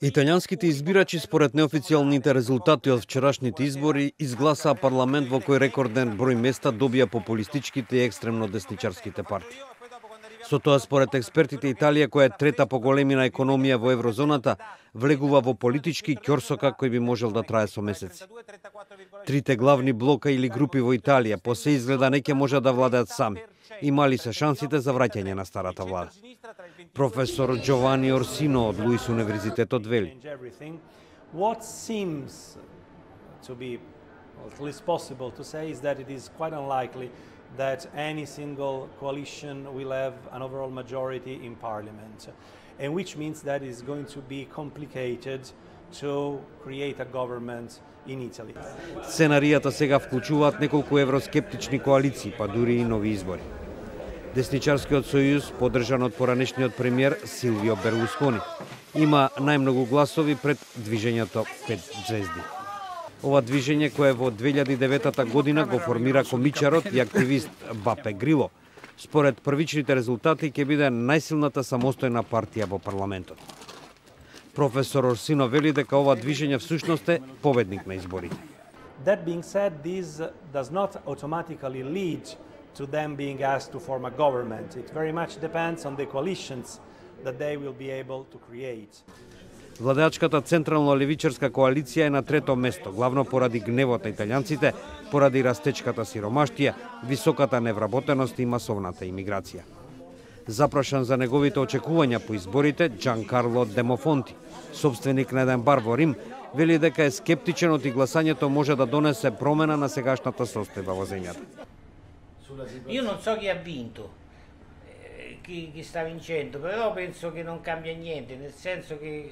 Италијанските избирачи според неофицијалните резултати од вчерашните избори изгласаа парламент во кој рекорден број места добија популистичките и екстремно десничарските партии. Со тоа, според експертите, Италија, која е трета по големина економија во еврозоната, влегува во политички ќорсока кој би можел да трае со месеци. Трите главни блока или групи во Италија по се изгледа не ќе можат да владеат сами. Имали се шансите за враќање на старата влада. Професор Giovanni Orsino од Луис универзитетот вели: What seems to be at least possible to say is that it is quite unlikely that any single coalition will have an overall majority in parliament, and which means that it is going to be complicated to create a government in Italy. Сценаријата сега вклучуваат неколку евроскептични коалиции, па дури и нови избори. Десничарскиот сојуз, поддржан од поранешниот премиер Силвио Берлускони, има најмногу гласови пред движењето 5 звезди. Ова движење, кое во 2009 година го формира комичарот и активист Бапе Грило, според првичните резултати ќе биде најсилната самостојна партија во парламентот. Професор Орсино вели дека ова движење всушност е победник на изборите. That being said, this does not automatically lead to them being asked to form a government. It very much depends on the coalitions that they will be able to create. Владеачката централно-левичарска коалиција е на трето место, главно поради гневот на италијанците, поради растечката сиромаштија, високата невработеност и масовната имиграција. Запрашан за неговите очекувања по изборите, Джанкарло Демофонти, собственик на еден бар во Рим, вели дека е скептичен и гласањето може да донесе промена на сегашната состојба во земјата. Io non so chi ha vinto, chi sta vincendo, però penso che non cambia niente, nel senso che